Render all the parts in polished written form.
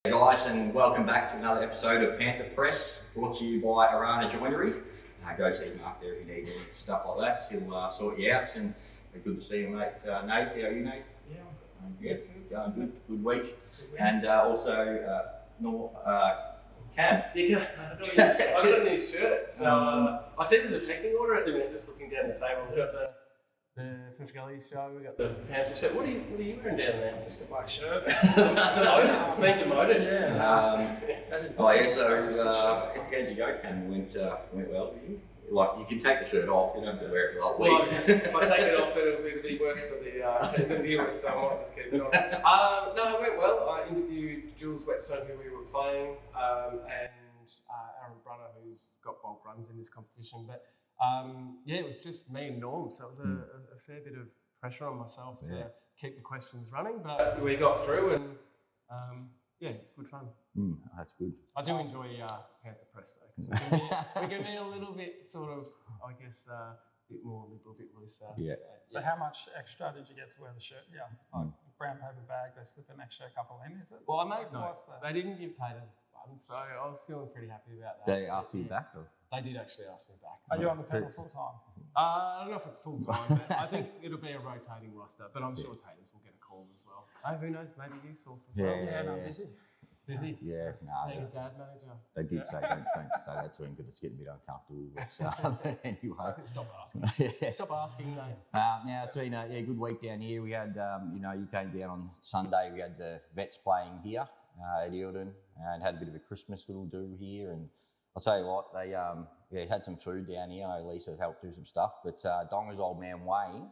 Hey guys, and welcome back to another episode of Panther Press, brought to you by Arana Joinery. Go see Mark there if you need any stuff like that. He'll sort you out, and good to see you, mate. Nath, how are you, Nath? Yeah, I'm good. Going good. Good week. And also Cam. Yeah, I got a new shirt. So I see there's a pecking order at the minute. Just looking down the table, we've got the Gully show. We got the Panther shirt. What are you wearing down there? Just a black shirt. Demoted. It's been demoted. Yeah. So how'd you go, Cam? Went well. Like, you can take the shirt off. You don't have to wear it for the whole week. If I take it off, it'll be worse for the viewers. So I might just keep it on. No, it went well. I interviewed Jules Whetstone, who we were playing, and Aaron Brunner, who's got bulk runs in this competition. But it was just me and Norm, so it was a fair bit of pressure on myself to keep the questions running. But we got through, and it's good fun. That's good. I do enjoy Panther Press though, because we can be a little bit sort of, I guess, a bit more liberal, a bit looser. Yeah. So how much extra did you get to wear the shirt? Yeah. Brown paper bag, they slip an extra couple in, is it? Well, I made notes. They didn't give Taters one, so I was feeling pretty happy about that. They asked you back? Or? They did actually ask me back. Are you on the panel full time? I don't know if it's full time, but I think it'll be a rotating roster. But I'm sure Taters will get a call as well. Oh, who knows? Maybe you source as well. Yeah, no, busy. Busy. Yeah, being a dad manager. They did say don't say that to him because it's getting a bit uncomfortable. But anyway, stop asking. Stop asking, mate. Now it's been a good week down here. We had you came down on Sunday. We had the vets playing here at Eildon and had a bit of a Christmas little do here. And I'll tell you what, they had some food down here. I know Lisa helped do some stuff, but Donga's old man Wayne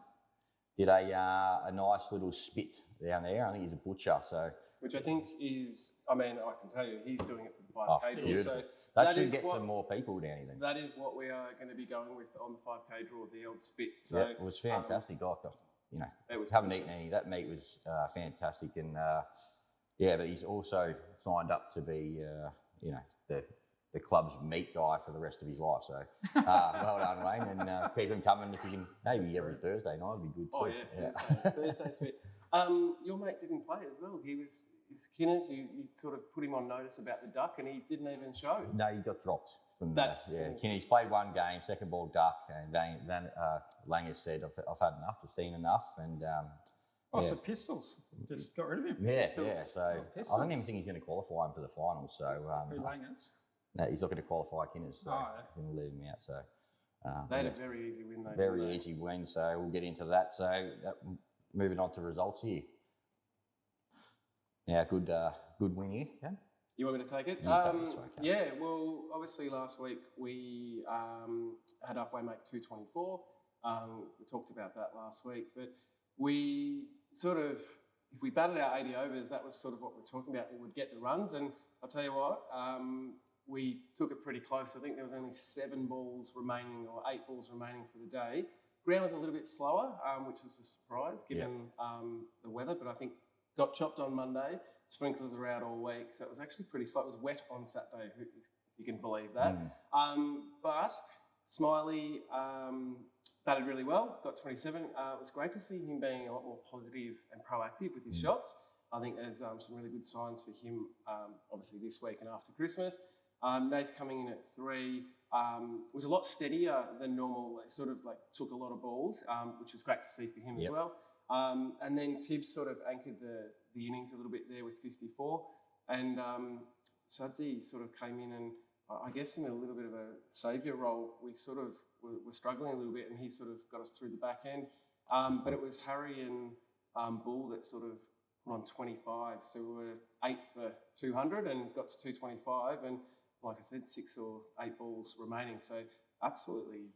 did a nice little spit down there. I think he's a butcher, so. Which I think is, I can tell you, he's doing it for the 5K draw. So that should get some more people down here then. That is what we are going to be going with on the 5K draw, the old spit. So it was fantastic. Haven't eaten any. That meat was fantastic, and but he's also signed up to be, the club's meat guy for the rest of his life. So well done, Wayne, and keep him coming if you can. Maybe every Thursday night would be good too. Oh yeah, Thursday spit. Your mate didn't play as well. He was Kinners. You sort of put him on notice about the duck, and he didn't even show. No, he got dropped from Kinney's played one game, second ball duck, and then Langer said, "I've had enough. I've seen enough." And so Pistols just got rid of him. Yeah. So I don't even think he's going to qualify him for the finals. So Langers? No, he's not going to qualify Kinners. So he's going to leave him out. So they had a very easy win. Easy win. So we'll get into that. So. Moving on to results here. Yeah, good win here, Cam. You want me to take it? Well, obviously last week we had Upway make 224. We talked about that last week, but we sort of, if we batted our 80 overs, that was sort of what we're talking about. We would get the runs, and I'll tell you what, we took it pretty close. I think there was only 7 balls remaining or 8 balls remaining for the day. Ground was a little bit slower, which was a surprise given the weather, but I think got chopped on Monday. Sprinklers are out all week, so it was actually pretty slow. It was wet on Saturday, if you can believe that. But Smiley batted really well, got 27. It was great to see him being a lot more positive and proactive with his shots. I think there's some really good signs for him, obviously this week and after Christmas. Nath coming in at 3. Was a lot steadier than normal. It sort of took a lot of balls, which was great to see for him as well. And then Tibbs sort of anchored the innings a little bit there with 54. And Sudsy sort of came in and I guess in a little bit of a saviour role. We sort of were struggling a little bit and he sort of got us through the back end. But it was Harry and Bull that sort of put on 25. So we were 8 for 200 and got to 225. And like I said, 6 or 8 balls remaining. So absolutely,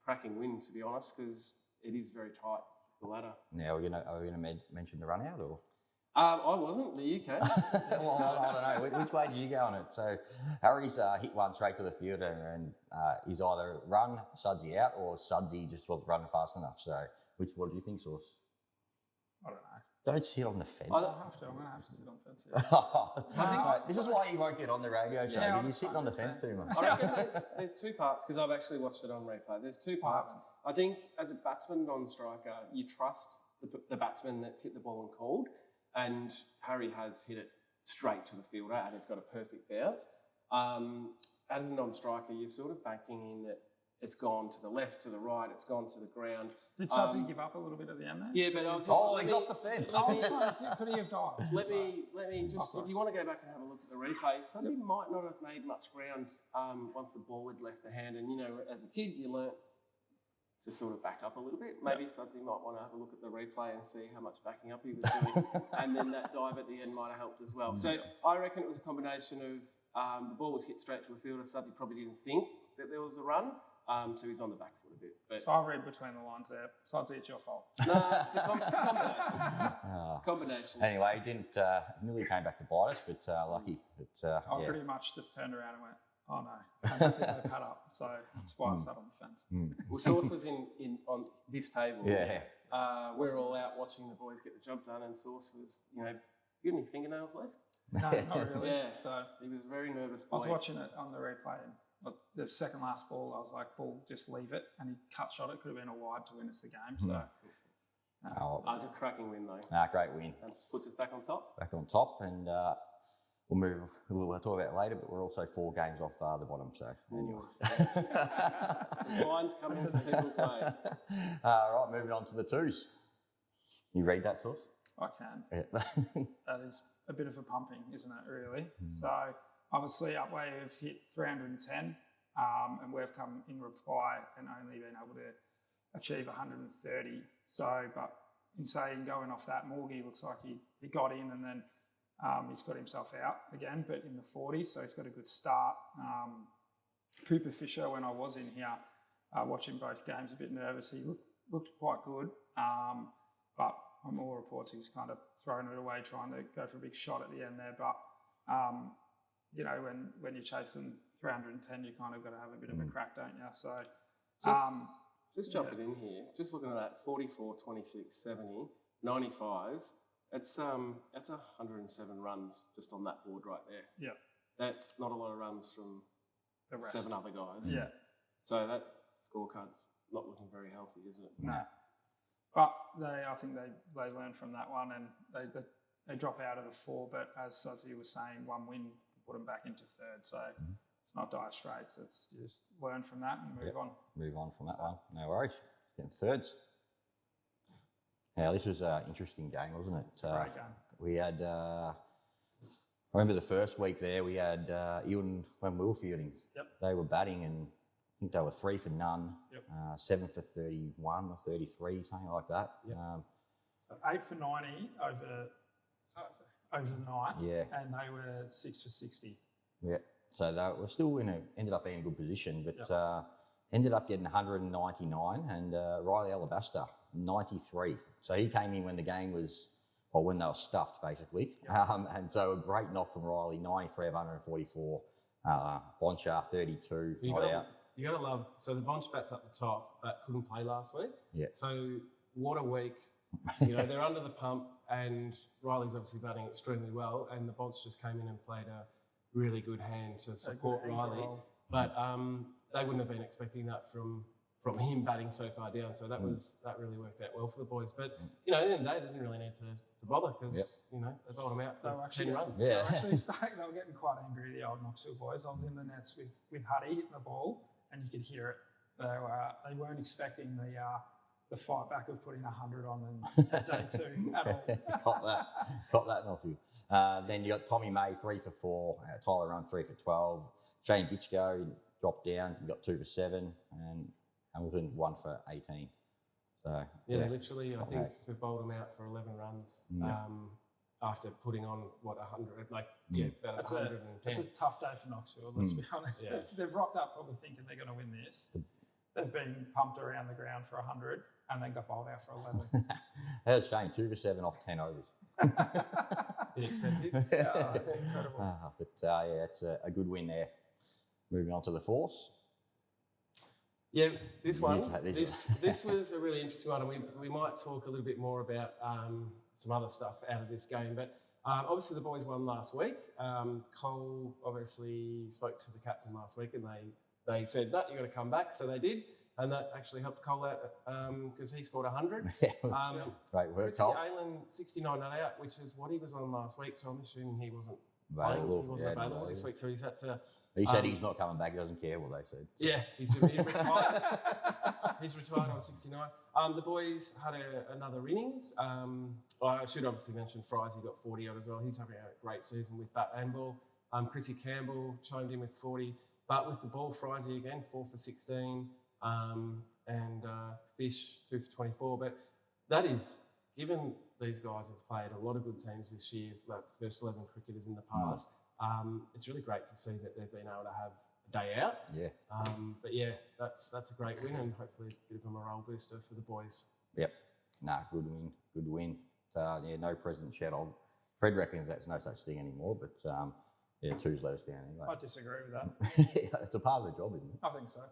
cracking win, to be honest, because it is very tight with the ladder. Now, are we going to mention the run out or? I wasn't, but you can. Well, I don't know. Which way do you go on it? So Harry's hit one straight to the fielder and he's either run Sudsy out or Sudsy just wasn't running fast enough. So what do you think, Source? I don't know. Don't sit on the fence. I don't have to. I'm going to have to sit on the fence. This is why you won't get on the radio show. You're sitting on the fence too much. I reckon there's 2 parts, because I've actually watched it on replay. There's 2 parts. I think as a batsman, non-striker, you trust the batsman that's hit the ball and called, and Harry has hit it straight to the fielder and it's got a perfect bounce. As a non-striker, you're sort of banking in that it's gone to the left, to the right, it's gone to the ground. Did Sudsy give up a little bit at the end there? Yeah, but I was he's off the fence. Could he have dived? Let me just, if you want to go back and have a look at the replay, Sudsy might not have made much ground once the ball had left the hand. And, you know, as a kid, you learnt to sort of back up a little bit. Maybe Sudsy might want to have a look at the replay and see how much backing up he was doing. And then that dive at the end might have helped as well. So I reckon it was a combination of the ball was hit straight to a fielder. Sudsy probably didn't think that there was a run. So he's on the back foot a bit. But so I read between the lines there. Sudsy, it's your fault. No, it's a combination. Combination. Anyway, he didn't. Nearly came back to bite us, but lucky. But, I pretty much just turned around and went, oh no, I don't think they pad up. So that's why I sat on the fence. Well, Sauce was in on this table. Yeah. We're all out watching the boys get the job done, and Sauce was, you know, you got any fingernails left? No, not really. Yeah. So he was a very nervous boy. I was watching it on the replay. And the second last ball, I was like, ball, just leave it. And he cut shot it. Could have been a wide to win us the game. So it's a cracking win, though. Great win. And puts us back on top. Back on top, and we'll talk about it later, but we're also 4 games off the bottom. So anyway. Some lines coming some people's way. Right, moving on to the 2s. You read that, Sauce? I can. Yeah. That is a bit of a pumping, isn't it, really? So obviously Upway have hit 310 and we've come in reply and only been able to achieve 130. So, but in saying going off that, Morgie looks like he got in and then he's got himself out again, but in the 40s, so he's got a good start. Cooper Fisher, when I was in here watching both games, a bit nervous. He looked quite good, but on all reports he's kind of thrown it away, trying to go for a big shot at the end there. But you know, when you're chasing 310, you kind of got to have a bit of a crack, don't you? So just jumping in here, just looking at that 44, 26, 70, 95. It's 107 runs just on that board right there. Yeah, that's not a lot of runs from the rest. 7 other guys. Yeah, so that scorecard's not looking very healthy, is it? No. But I think they learn from that one, and they drop out of the 4. But as Sudsy was saying, 1 win put them back into 3rd. So it's not dire straits. It's you just learn from that and move on. Move on from that one. No worries. Getting 3rds. Now this was an interesting game, wasn't it? Great game. We had. I remember the first week there. We had Eildon when we were fielding. Yep. They were batting and. I think they were 3 for none, yep. 7 for 31 or 33, something like that. Yep. So 8 for 90 overnight, yeah, and they were 6 for 60. Yeah, so they were still ended up being in a good position, but ended up getting 199, and Riley Alabaster 93. So he came in when the game was, or when they were stuffed, basically. Yep. And so a great knock from Riley, 93 of 144. Bonchar 32, not out. You got to love, so the Bonch bat's up the top, but couldn't play last week. Yeah. So what a week. You know, they're under the pump and Riley's obviously batting extremely well and the Bonch just came in and played a really good hand to support Riley. But they wouldn't have been expecting that from him batting so far down. So that really worked out well for the boys. But, you know, at the end of the day, they didn't really need to bother because, you know, they bowled him out for 10 runs. Yeah. They were getting quite angry, the old Knoxville boys. I was in the nets with Huddy hitting the ball. And you could hear it. They weren't expecting the fight back of putting 100 on them at day 2 at all. Got that Knoxville. Then you got Tommy May 3 for 4, Tyler Run 3 for 12, Shane Bitchko dropped down, you got 2 for 7, and Hamilton 1 for 18. So literally, I think we've bowled them out for 11 runs. After putting on, 100, about 110. It's a tough day for Knoxville, let's be honest. Yeah. They've rocked up probably thinking they're going to win this. They've been pumped around the ground for 100 and then got bowled out for 11. How's Shane? 2 for 7 off 10 overs. Inexpensive. Yeah, it's incredible. It's a good win there. Moving on to the 4s. Yeah, this was a really interesting one, and we might talk a little bit more about some other stuff out of this game. But obviously the boys won last week. Cole obviously spoke to the captain last week, and they said that you're going to come back, so they did. and that actually helped Cole out because he scored 100. Great work, Chrissy Cole. Eildon, 69 not out, which is what he was on last week, so I'm assuming he wasn't Available. He wasn't available this week, so he's had to... He said he's not coming back. He doesn't care what they said. So. Yeah, he's retired. He's retired on 69. The boys had another innings. I should obviously mention Fries. He got 40 odd as well. He's having a great season with bat and ball. Chrissy Campbell chimed in with 40. But with the ball, Friesy again, 4 for 16. And Fish, 2 for 24. But that is, given these guys have played a lot of good teams this year, like the first 11 cricketers in the past, it's really great to see that they've been able to have a day out. Yeah. But yeah, that's a great win, and hopefully a bit of a morale booster for the boys. Yep. Good win. Good win. No present yet. Fred reckons that's no such thing anymore, but 2's let us down anyway. I disagree with that. It's a part of the job, isn't it? I think so.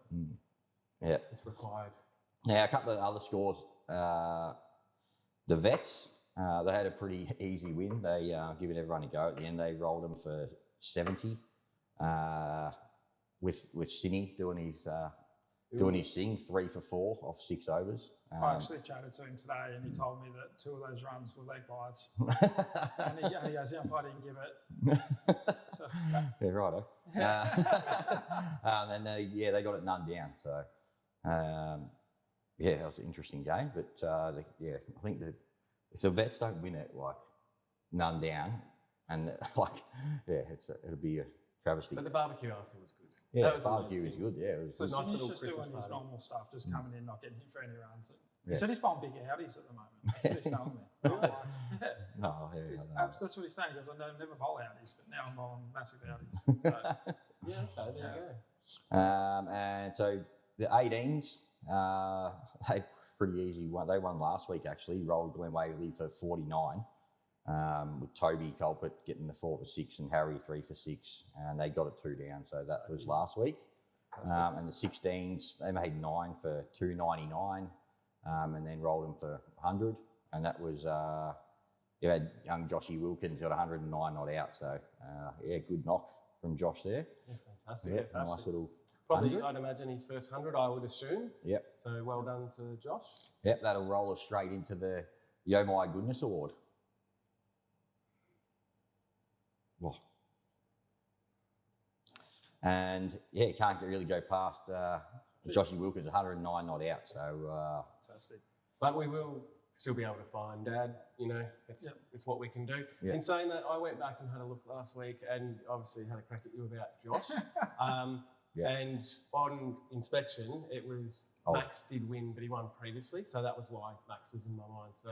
Yeah. It's required. Now, a couple of other scores. The Vets, they had a pretty easy win. They given everyone a go at the end. They rolled them for 70 with Sinny doing his thing, 3 for 4 off 6 overs. I actually chatted to him today, and he told me that 2 of those runs were leg byes. and he goes, "Yeah, I didn't give it." So, yeah, righto. And they got it none down. So, that was an interesting game. But I think that if the Vets don't win it, like none down, and it'll be a travesty. But the barbecue after was good. Yeah, the barbecue was good. Yeah, it was so good. nice little just Christmas doing his party. normal stuff, just coming in, not getting hit for any runs. Yeah. He said he's buying big Audis at the moment. That's what he's telling me. I'm like, No, that's what he's saying. He goes, I never bowl Audis, but now I'm bowling massive Audis. So, Okay, there you go. And so the 18s, they pretty easy. They won last week actually. Rolled Glen Waverley for 49. With Toby Culprit getting the 4 for 6 and Harry 3 for 6, and they got it 2 down. So that was last week. And the 16s, they made 9 for 299, and then rolled them for 100. And that was you had young Joshy Wilkins got 109 not out. So good knock from Josh there. Yeah, fantastic. Yeah, Fantastic. nice little. Probably, 100. I'd imagine his first 100, I would assume. Yep. So well done to Josh. Yep, that'll roll us straight into the Oh My Goodness Award. Whoa. And can't really go past Joshy Wilkins, 109 not out. So fantastic. But we will still be able to find Dad. It's what we can do. Yep. In saying that, I went back and had a look last week, and obviously had a crack at you about Josh. And on inspection, it was Max did win, but he won previously, so that was why Max was in my mind. So.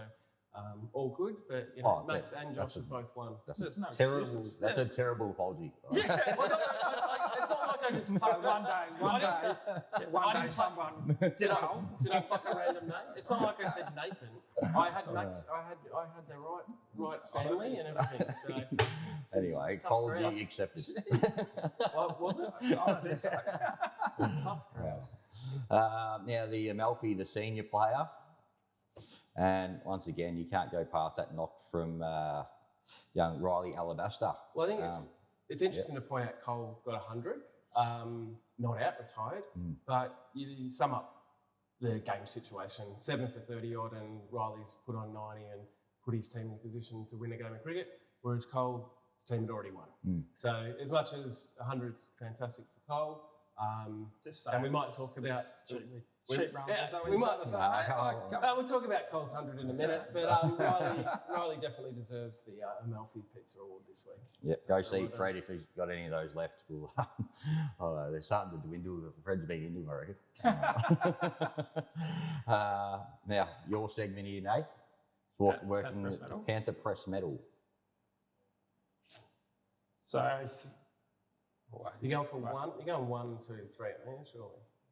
All good, but Max and Josh have both won. There's no terrible. excuses. That's a terrible apology. Yeah, it's not like I just one day, someone did I pick a random name? It's not like I said Nathan. I had Max. I had the right family and everything. So anyway, apology accepted. Well, was it? I don't think so. Now the Amalfi, the senior player. And once again, you can't go past that knock from young Riley Alabaster. Well, I think it's interesting to point out Cole got 100, not out, retired. But you sum up the game situation, 7 for 30 odd, and Riley's put on 90 and put his team in a position to win a game of cricket, whereas Cole's team had already won. So as much as 100's fantastic for Cole, and we might talk about... Cheap runs. We might. We'll talk about Cole's 100 in a minute, but Riley definitely deserves the Amalfi Pizza Award this week. Yep, go see Fred if he's got any of those left. We'll, I don't know, they're starting to dwindle. Fred's been into them, I reckon. Now, your segment here, Nath. Working with Panther Press Medal. So, you're going for one? You're going 1, 2, 3, aren't you, surely?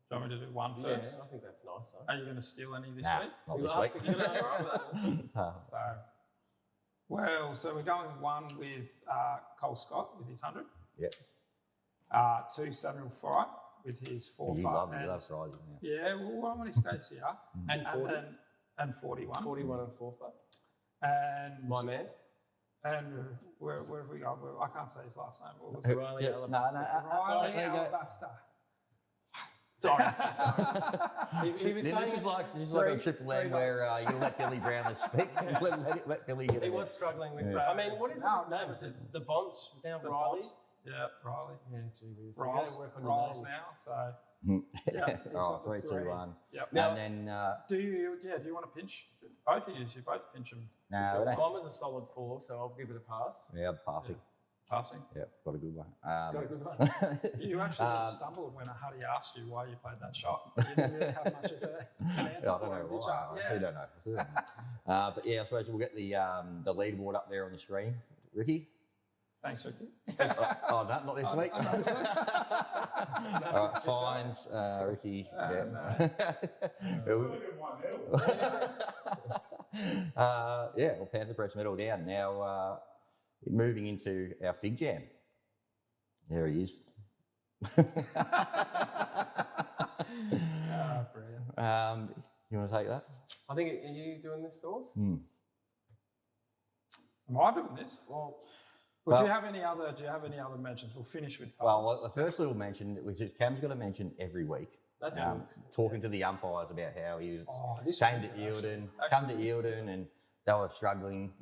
Do you want me to do one first? Yeah, I think that's nice. Are you going to steal any this week? Not this week. So we're going 1 with Cole Scott with his 100. Yep. 2 Samuel Fry with his 4 You love Friday. Yeah, well, I'm on his skates here. And 40. And 41. 41 and 4 for. And my man. And where have we gone? I can't say his last name. What was it? Riley Alabaster. Riley Alabaster. Sorry. He was This saying is like a triple M where you let Billy Brown speak. let Billy get he it. was struggling with. Yeah. I mean, what is No, it? No, was the Bont now The Riley? Bont. Yeah, Riley. Yeah, gee whiz. Riles, Work on your Riles names. now. So yeah, he's All got the right, 3, 2, three. 1. Yep. Now- And then Do you want to pinch both of you? You both pinch them. no, we don't. Mine was a solid 4, so I'll give it a pass. Yeah, passing. Passing. Yeah, got a good one. Got a good one. You actually stumbled when Huddy asked you why you played that shot. You didn't really have much of an answer I don't for know it, did why. you? I don't know. But yeah, I suppose we'll get the leaderboard up there on the screen. Ricky? Thanks, Ricky. Oh, no, not this week. All right, fines, Ricky. Yeah. Well, Panther Press medal down. Now, moving into our Fig Jam. There he is. Brilliant. You want to take that? I think, are you doing this, Sauce? Am I doing this? Well, Do you have any other mentions? We'll finish with. Well, the first little mention was that Cam's got to mention every week. that's Talking to the umpires about how he was This came one's to Eildon, actually- and they were struggling,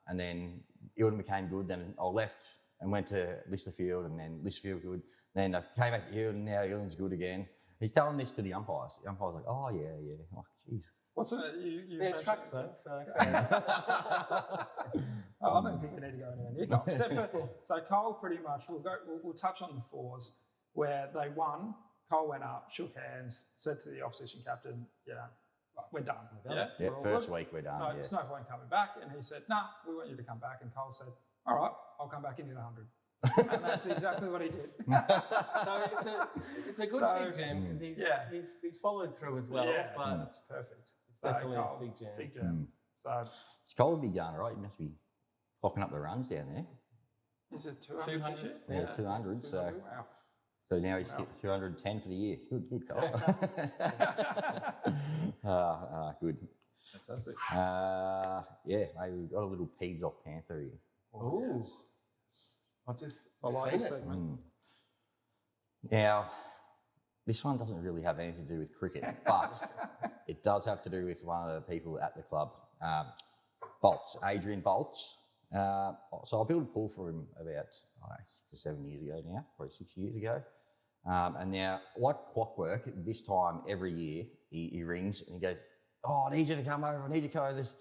and then Eildon became good. Then I left and went to Listerfield, and then Listerfield good. Then I came back to Eildon, and now Eildon's good again. He's telling this to the umpires. The umpires like, oh yeah. Oh jeez. What's it? You yeah, mentioned- trucks though. So, I don't think we need to go anywhere near Cole. Except for, so Cole pretty much, we'll touch on the 4s where they won. Cole went up, shook hands, said to the opposition captain, we're done. done. Yeah, we're all first good. week we're done. No, Yeah. there's no point coming back. And he said, nah, we want you to come back. And Cole said, all right, I'll come back in at 100. And that's exactly what he did. so it's a good Fig Jam because he's followed through as well. Yeah, but that's perfect. it's definitely Cole, a Fig Jam. Fig Jam. So It's Cole be going right. He must be clocking up the runs down there. is it 200? 200. Yeah, 200. So, Wow. so now he's hit 210 for the year. Good, Cole. Good. Fantastic. Maybe we've got a little peeves off Panther here. Ooh. Yes. I've just I like seen this it. segment. Now, this one doesn't really have anything to do with cricket, but it does have to do with one of the people at the club, Bolts, Adrian Bolts. So I built a pool for him about 6 or 7 years ago now, probably 6 years ago. And now, like clockwork, this time every year he rings and he goes, oh, I need you to come over. I need you to come over. This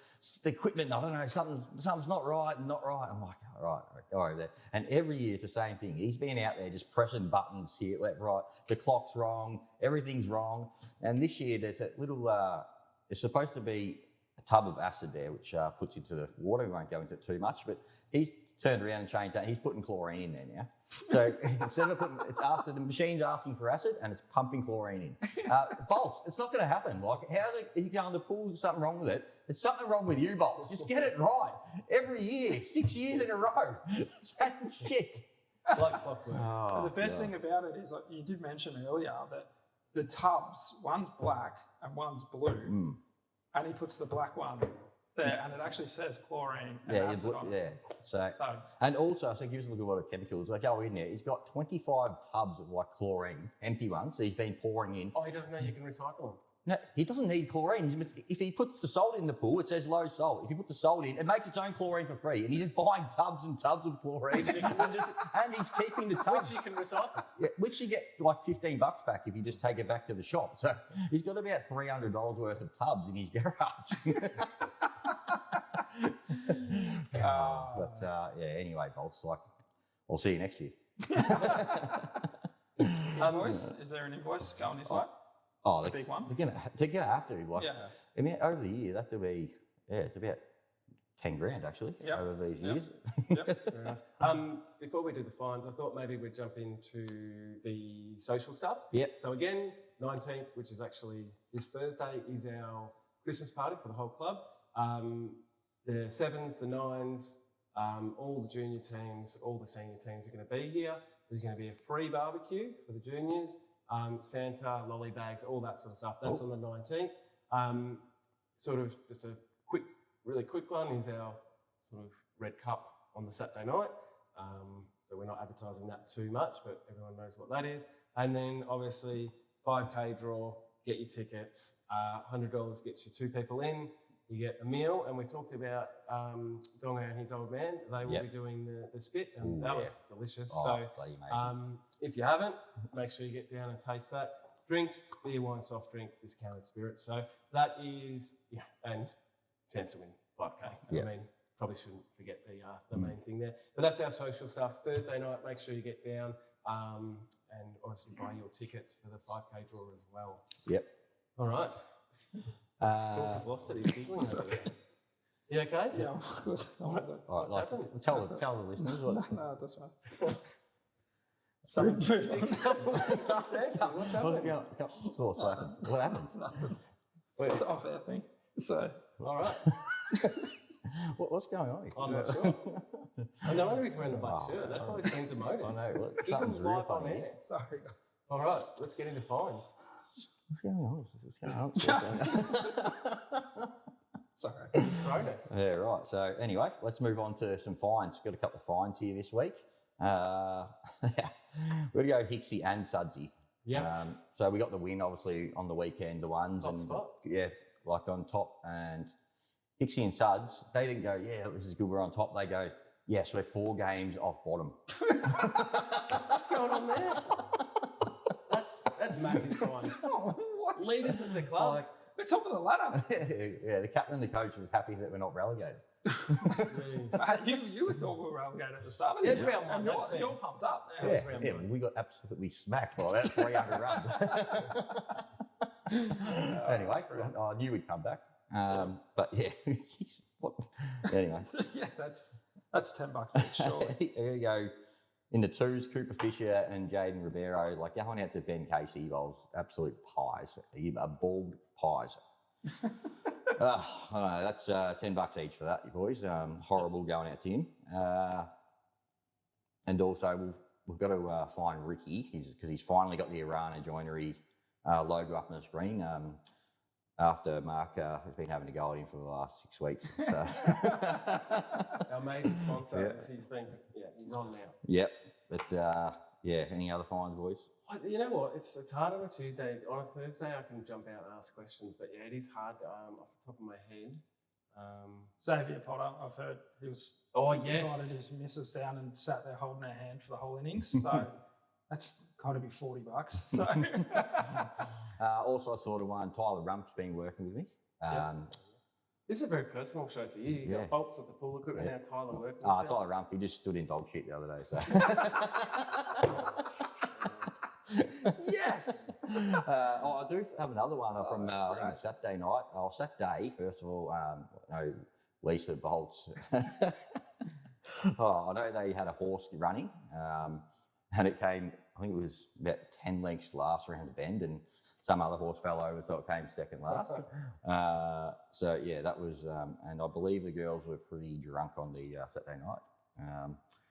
the equipment. I don't know. Something's not right. I'm like, all right, there. And every year it's the same thing. He's been out there just pressing buttons here, left, right. The clock's wrong. Everything's wrong. And this year there's a little. It's supposed to be a tub of acid there, which puts into the water. We won't go into it too much, but he's turned around and changed that. He's putting chlorine in there now. So instead of putting, the machine's asking for acid and it's pumping chlorine in. Bolts, it's not going to happen. Like, how are you going to the pool? There's something wrong with it. There's something wrong with you, Bolts. Just get it right. Every year, 6 years in a row. Same shit. Like clockwork. And the best thing about it is, like you did mention earlier, that the tubs, one's black and one's blue, and he puts the black one there, and it actually says chlorine and acid on it. So, and also, so it gives a look at a lot of chemicals. They go in there. He's got 25 tubs of like chlorine, empty ones. So he's been pouring in. Oh, he doesn't know you can recycle them. No, he doesn't need chlorine. If he puts the salt in the pool, it says low salt. If you put the salt in, it makes its own chlorine for free. And he's just buying tubs and tubs of chlorine. and he's keeping the tubs. Which you can recycle. Yeah, which you get like $15 back if you just take it back to the shop. So he's got about $300 worth of tubs in his garage. Anyway, Bolts, like, I'll see you next year. Invoice? Is there an invoice going this way? Oh, the big one? They're gonna have to. Like, I mean, over the year, that would be, it's about 10 grand actually over these years. Very nice. Before we do the fines, I thought maybe we'd jump into the social stuff. Yep. So again, 19th, which is actually this Thursday, is our Christmas party for the whole club. The 7s, the 9s, all the junior teams, all the senior teams are going to be here. There's going to be a free barbecue for the juniors, Santa, lolly bags, all that sort of stuff. That's on the 19th. Sort of just a really quick one is our sort of red cup on the Saturday night. So we're not advertising that too much, but everyone knows what that is. And then obviously 5K draw, get your tickets. $100 gets you 2 people in. You get a meal, and we talked about Dongo and his old man. They will be doing the spit, and that was delicious. Oh, So bloody amazing. if you haven't, make sure you get down and taste that. Drinks, beer, wine, soft drink, discounted spirits. So that is, and chance to win 5K. Yeah. I mean, probably shouldn't forget the main thing there. But that's our social stuff. Thursday night, make sure you get down and obviously buy your tickets for the 5K draw as well. Yep. All right. Source has lost it. He's giggling over there. You okay? Yeah, I'm good. I'm good. All right, happened? tell the listeners what. No, that's right. What's happened? What happened? It's an off-air thing. So, All right. What's going on? I'm not sure. I know he's wearing the black shirt. That's why he's been demoted. I know. Look, Giggles something's really live on funny. air. sorry, guys. All right, let's get into fines. What's going on? What's going on? Sorry. He's thrown us. Yeah, right. So anyway, let's move on to some fines. Got a couple of fines here this week. We're going to go Hicksy and Sudsy. Yeah. So we got the win, obviously, on the weekend, the ones. Top and spot. Yeah, like on top. And Hicksy and Suds, they didn't go, yeah, this is good, we're on top. They go, yes, we're 4 games off bottom. What's going on there? That's massive fine. Oh, what? Leaders of the club. We're top of the ladder. Yeah, the captain and the coach was happy that we're not relegated. Jeez. You thought we were relegated at the start of Yeah, the it's year. round one, And that's fair. you're pumped up now. Yeah, round yeah, one. we got absolutely smacked by that 300 runs. Anyway, I knew we'd come back. But yeah, anyway. Yeah, that's $10 each, surely. There you go. In the twos, Cooper Fisher and Jaden Ribeiro, like going out to Ben Casey, was absolute pies, bald pies. I don't know, that's $10 each for that, you boys. Horrible going out to him. And also, we've got to find Ricky, because he's finally got the Arana Joinery logo up on the screen. After Mark has been having a go at him for the last 6 weeks. So. Our major sponsor, Yeah. he's on now. Yep. But yeah, any other fines, boys? You know what? It's hard on a Tuesday. On a Thursday, I can jump out and ask questions, but yeah, it is hard off the top of my head. Xavier Potter, I've heard he was invited his missus down and sat there holding her hand for the whole innings. So that's got to be $40. So Also, I saw the one, Tyler Rump's been working with me. This is a very personal show for you. You got bolts with the pool equipment, now Tyler working. Tyler Rump, he just stood in dog shit the other day. So. yes. I do have another one from I think it's Saturday night. Saturday, first of all, Lisa Bolts. I know they had a horse running, and it came, I think it was about 10 lengths last around the bend, and some other horse fell over, so it came second last. So yeah, that was, and I believe the girls were pretty drunk on the Saturday night.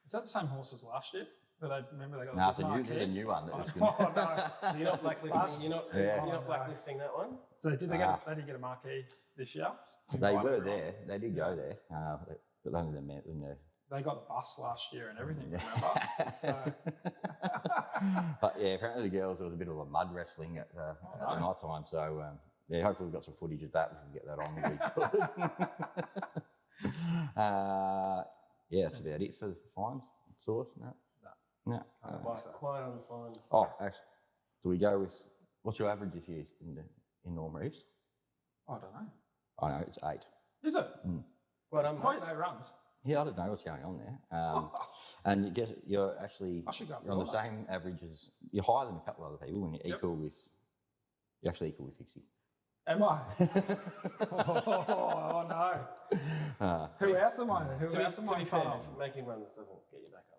Is that the same horse as last year? Remember they got No, the it's a new one. That was good. Oh, no. So you're not blacklisting. You're not blacklisting that one. So did they didn't get a marquee this year? They were there. They did go there, but only they got the bus last year and everything. Remember? So. But yeah, apparently the girls, there was a bit of a mud wrestling at the night time. So yeah, hopefully we've got some footage of that. We can get that on. Really good. Yeah, that's about it for the fines. Source? No. Quiet on the fines. Oh, actually, do we go with what's your average this year in Norm Reefs? I don't know. I know it's 8. Is it? Well, quite no runs. Yeah, I don't know what's going on there. And you get you're actually you're on the same average as you're higher than a couple of other people when you're you're actually equal with 60. Am I? Oh no. Who else am I? Who else am I in front of? Making runs doesn't get you back up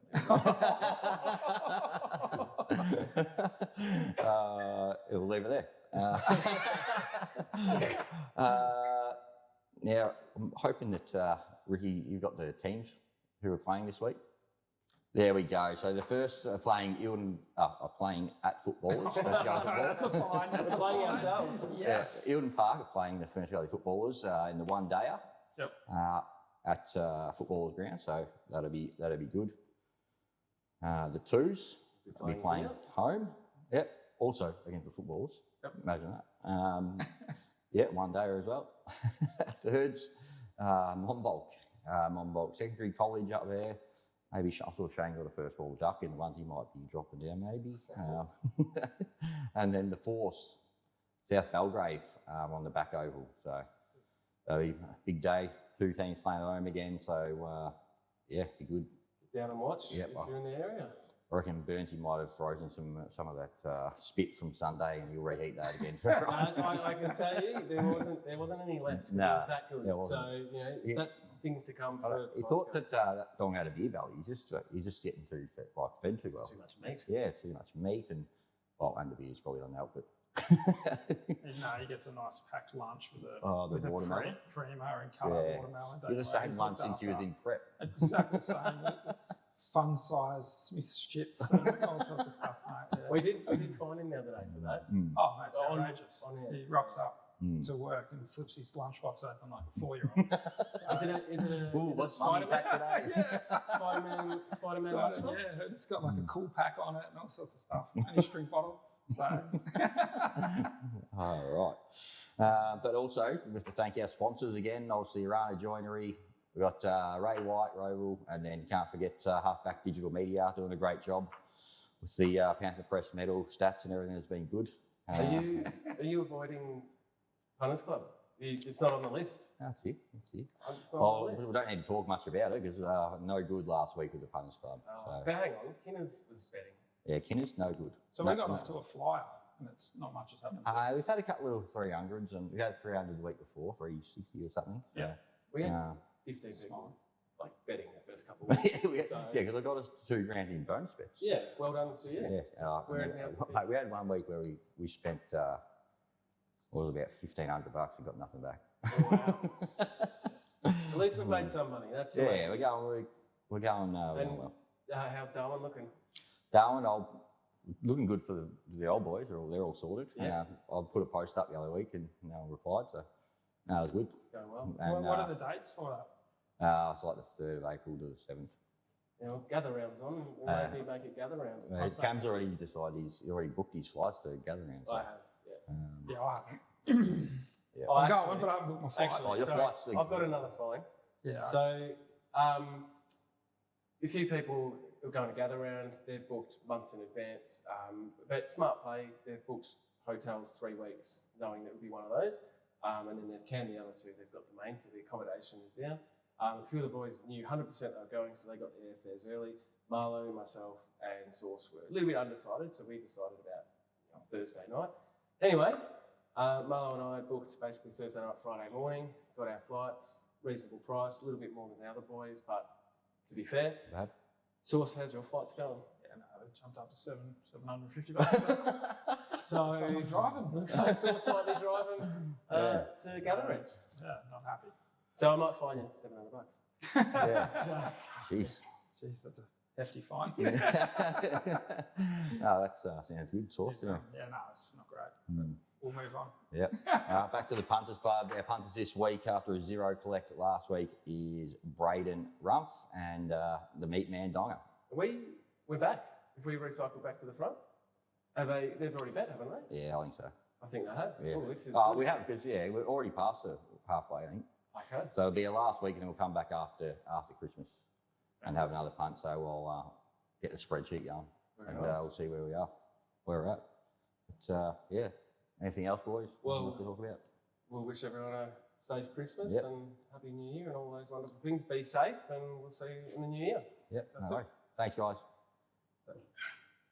there. We'll leave it there. Now, I'm hoping that, Ricky, you've got the teams who are playing this week. There we go. So the first playing Eildon are playing at footballers. That's a fine. That's playing ourselves. Yes. Eildon Park are playing the Ferntree footballers in the one-dayer. Yep. At footballers ground. So that'll be good. The twos will be playing home. Yep. also against the footballers. Yep. Imagine that. Yeah, one day as well. Thirds, Monbulk. Monbulk Secondary College up there. Maybe I thought Shane got a first ball duck in the ones he might be dropping down maybe. And then the fourth, South Belgrave on the back oval. So that'll be a big day. 2 teams playing at home again. So yeah, be good. Get down and watch Yep. if you're in the area. I reckon Burnsy might have frozen some of that spit from Sunday, and he'll reheat that again. I can tell you, there wasn't any left because it was that good. So that's things to come. He thought that that dog had a beer belly. He's just getting too fed too well. Too much meat. Yeah, too much meat, and the beer's probably doesn't help it. No, he gets a nice packed lunch with the watermelon. Primo and cut up watermelon. You're the same lunch since you was in prep. Exactly the same. Fun size Smith's chips and all sorts of stuff, mate. Yeah. We did find him the other day for that. Oh, mate, it's outrageous. He rocks up to work and flips his lunchbox open like a 4-year-old. Is it Spider-Man? Yeah, Spider-Man lunchbox? Yeah, it's got like a cool pack on it and all sorts of stuff. And his drink bottle. So. All right. But also, we have to thank our sponsors again. Obviously, Rana Joinery. We've got Ray White, Rowville, and then can't forget Halfback Digital Media doing a great job with the Panther Press medal stats and everything has been good. Are you avoiding Punters Club? It's not on the list. That's it. It's not on the list. We don't need to talk much about it because no good last week with the Punters Club. So. But hang on, Kinners was betting. Yeah, Kinners, no good. So we got off to a flyer and it's not much has happened. We've had a couple of 300s and we had 300 the week before, 360 or something. Yeah. We had 15 people like betting the first couple of weeks. Because I got us $2,000 in bonus bets. Yeah, well done to you. Yeah. We had one week where we spent about $1,500 and got nothing back. Oh, wow. At least we've made some money. That's the way. We're going well. How's Darwin looking? Darwin, looking good for the old boys. They're all sorted. Yeah. I put a post up the other week and no one replied. So no, it was good. It's going well. And, what are the dates for that? It's like the 3rd of April to the 7th. Yeah, well, gather rounds on. Maybe make it gather rounds. Cam's already decided he already booked his flights to gather rounds. So. I have, yeah, I haven't. Yeah. I'm going, but I haven't booked my flights. Actually, your flights I've got another fine. Yeah. So, a few people are going to gather round. They've booked months in advance. But Smart Play, they've booked hotels 3 weeks, knowing that it would be one of those. And then they've canned the other 2. They've got the main, so the accommodation is down. A few of the boys knew 100% they were going, so they got the airfares early. Marlo, myself, and Source were a little bit undecided, so we decided about Thursday night. Anyway, Marlo and I booked basically Thursday night, Friday morning, got our flights, reasonable price, a little bit more than the other boys, but to be fair, Source, how's your flights going? Yeah, no, it jumped up to $750. So driving. Looks like Source might be driving to gather round. Yeah, not happy. So I might fine you $700. Yeah. Jeez, that's a hefty fine. No, that sounds good. Source, Yeah, no, it's not great. We'll move on. Yep. Back to the Punters Club. Our punters this week, after a 0 collect last week, is Braden Rumph and the meat man Donga. We're back. If we recycle back to the front, they've already bet, haven't they? Yeah, I think so. I think they have. Yeah. Oh, this is we have because we're already past the halfway, I think. Okay. So it'll be a last week, and then we'll come back after Christmas and have another punt. So we'll get the spreadsheet going, and we'll see where we're at. But anything else, boys? Well, to talk about? We'll wish everyone a safe Christmas and Happy New Year and all those wonderful things. Be safe, and we'll see you in the new year. Yep. That's no it. Thanks, guys.